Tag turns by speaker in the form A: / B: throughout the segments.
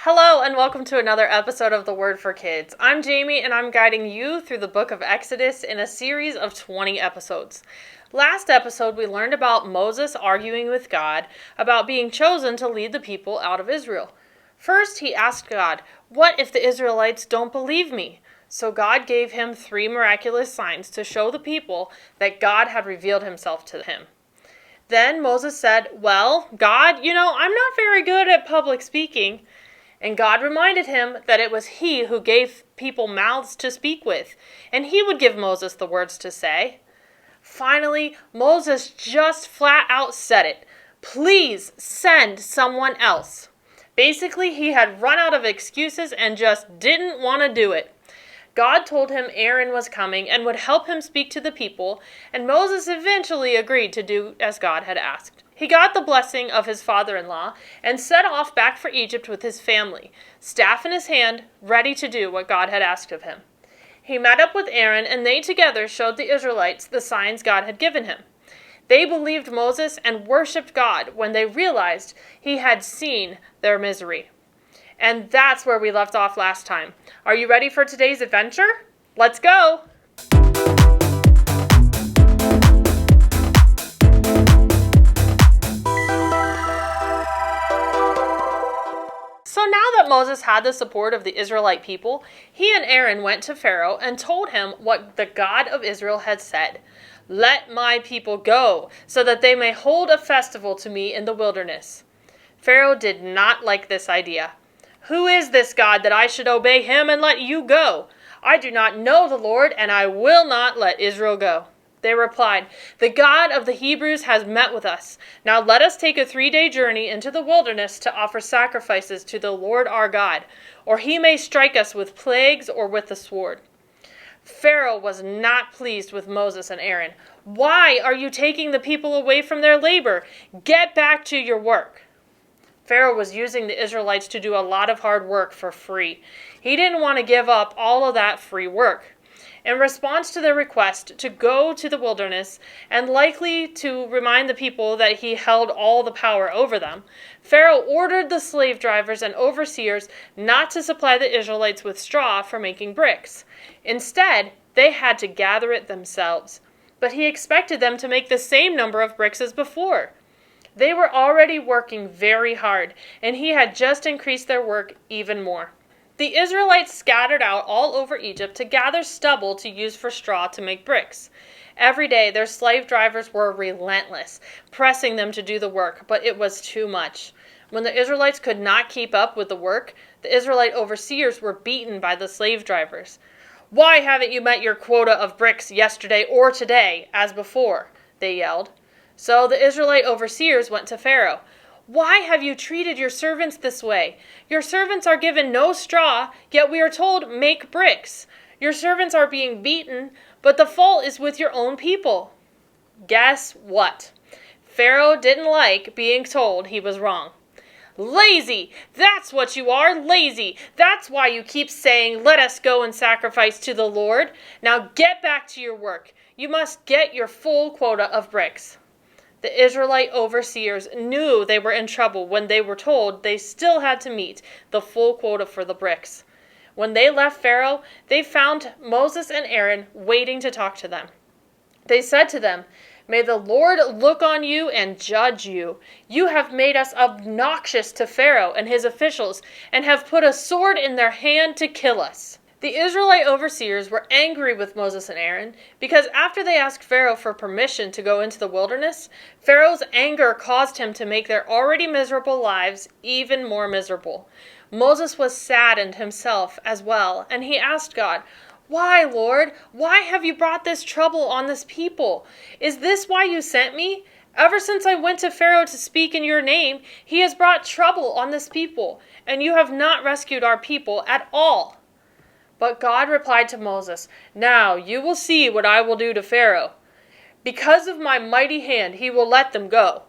A: Hello and welcome to another episode of The Word for Kids. I'm Jamie and I'm guiding you through the book of Exodus in a series of 20 episodes. Last episode we learned about Moses arguing with God about being chosen to lead the people out of Israel. First he asked God, "What if the Israelites don't believe me?" So God gave him 3 miraculous signs to show the people that God had revealed himself to him. Then Moses said, "Well, God, I'm not very good at public speaking." And God reminded him that it was he who gave people mouths to speak with, and he would give Moses the words to say. Finally, Moses just flat out said it. "Please send someone else." Basically, he had run out of excuses and just didn't want to do it. God told him Aaron was coming and would help him speak to the people, and Moses eventually agreed to do as God had asked. He got the blessing of his father-in-law and set off back for Egypt with his family, staff in his hand, ready to do what God had asked of him. He met up with Aaron, and they together showed the Israelites the signs God had given him. They believed Moses and worshipped God when they realized he had seen their misery. And that's where we left off last time. Are you ready for today's adventure? Let's go! So now that Moses had the support of the Israelite people, he and Aaron went to Pharaoh and told him what the God of Israel had said. "Let my people go, so that they may hold a festival to me in the wilderness." Pharaoh did not like this idea. "Who is this God that I should obey him and let you go? I do not know the Lord, and I will not let Israel go." They replied, "The God of the Hebrews has met with us. Now let us take a 3-day journey into the wilderness to offer sacrifices to the Lord our God, or he may strike us with plagues or with the sword." Pharaoh was not pleased with Moses and Aaron. "Why are you taking the people away from their labor? Get back to your work." Pharaoh was using the Israelites to do a lot of hard work for free. He didn't want to give up all of that free work. In response to their request to go to the wilderness, and likely to remind the people that he held all the power over them, Pharaoh ordered the slave drivers and overseers not to supply the Israelites with straw for making bricks. Instead, they had to gather it themselves. But he expected them to make the same number of bricks as before. They were already working very hard, and he had just increased their work even more. The Israelites scattered out all over Egypt to gather stubble to use for straw to make bricks. Every day their slave drivers were relentless, pressing them to do the work, but it was too much. When the Israelites could not keep up with the work, the Israelite overseers were beaten by the slave drivers. "Why haven't you met your quota of bricks yesterday or today, as before?" they yelled. So the Israelite overseers went to Pharaoh. "Why have you treated your servants this way? Your servants are given no straw, yet we are told, 'Make bricks.' Your servants are being beaten, but the fault is with your own people." Guess what? Pharaoh didn't like being told he was wrong. "Lazy! That's what you are, lazy! That's why you keep saying, 'Let us go and sacrifice to the Lord.' Now get back to your work. You must get your full quota of bricks." The Israelite overseers knew they were in trouble when they were told they still had to meet the full quota for the bricks. When they left Pharaoh, they found Moses and Aaron waiting to talk to them. They said to them, "May the Lord look on you and judge you. You have made us obnoxious to Pharaoh and his officials and have put a sword in their hand to kill us." The Israelite overseers were angry with Moses and Aaron because after they asked Pharaoh for permission to go into the wilderness, Pharaoh's anger caused him to make their already miserable lives even more miserable. Moses was saddened himself as well, and he asked God, "Why, Lord? Why have you brought this trouble on this people? Is this why you sent me? Ever since I went to Pharaoh to speak in your name, he has brought trouble on this people, and you have not rescued our people at all." But God replied to Moses, "Now you will see what I will do to Pharaoh. Because of my mighty hand he will let them go.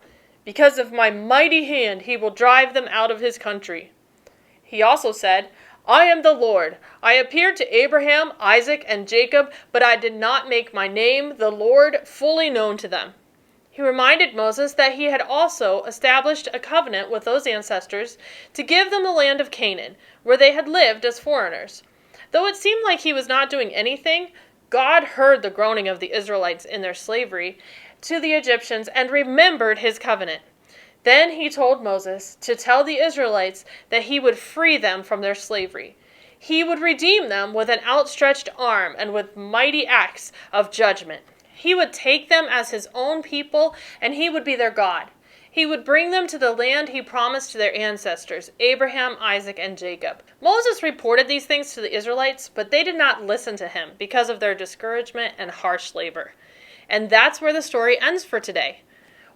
A: Because of my mighty hand he will drive them out of his country." He also said, "I am the Lord. I appeared to Abraham, Isaac, and Jacob, but I did not make my name, the Lord, fully known to them." He He reminded Moses that he had also established a covenant with those ancestors to give them the land of Canaan, where they had lived as foreigners. Though it seemed like he was not doing anything, God heard the groaning of the Israelites in their slavery to the Egyptians and remembered his covenant. Then he told Moses to tell the Israelites that he would free them from their slavery. He would redeem them with an outstretched arm and with mighty acts of judgment. He would take them as his own people, and he would be their God. He would bring them to the land he promised to their ancestors, Abraham, Isaac, and Jacob. Moses reported these things to the Israelites, but they did not listen to him because of their discouragement and harsh labor. And that's where the story ends for today.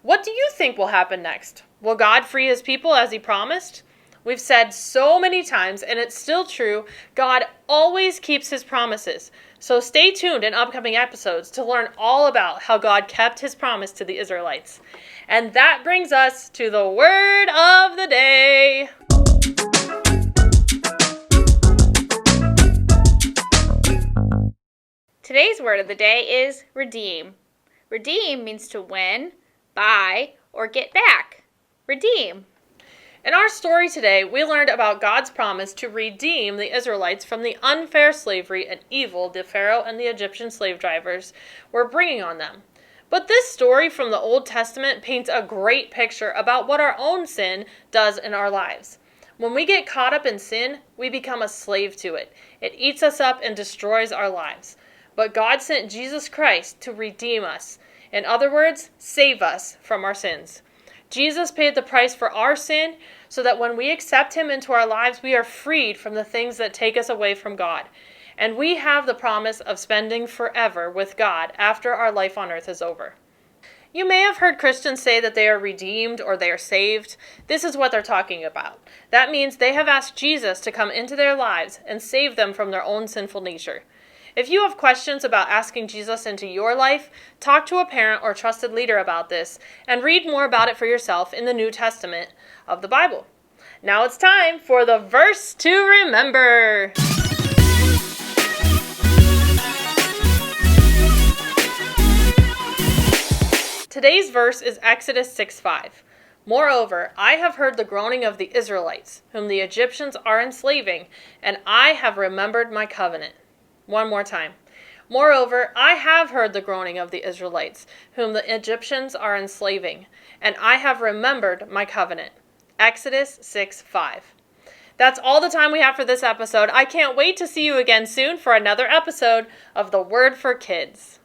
A: What do you think will happen next? Will God free his people as he promised? We've said so many times, and it's still true, God always keeps his promises. So stay tuned in upcoming episodes to learn all about how God kept his promise to the Israelites. And that brings us to the word of the day.
B: Today's word of the day is redeem. Redeem means to win, buy, or get back. Redeem.
A: In our story today, we learned about God's promise to redeem the Israelites from the unfair slavery and evil that Pharaoh and the Egyptian slave drivers were bringing on them. But this story from the Old Testament paints a great picture about what our own sin does in our lives. When we get caught up in sin, we become a slave to it. It eats us up and destroys our lives. But God sent Jesus Christ to redeem us. In other words, save us from our sins. Jesus paid the price for our sin so that when we accept him into our lives, we are freed from the things that take us away from God. And we have the promise of spending forever with God after our life on earth is over. You may have heard Christians say that they are redeemed or they are saved. This is what they're talking about. That means they have asked Jesus to come into their lives and save them from their own sinful nature. If you have questions about asking Jesus into your life, talk to a parent or trusted leader about this and read more about it for yourself in the New Testament of the Bible. Now it's time for the verse to remember. Today's verse is Exodus 6:5. Moreover, I have heard the groaning of the Israelites, whom the Egyptians are enslaving, and I have remembered my covenant. One more time. Moreover, I have heard the groaning of the Israelites, whom the Egyptians are enslaving, and I have remembered my covenant. Exodus 6:5. That's all the time we have for this episode. I can't wait to see you again soon for another episode of The Word for Kids.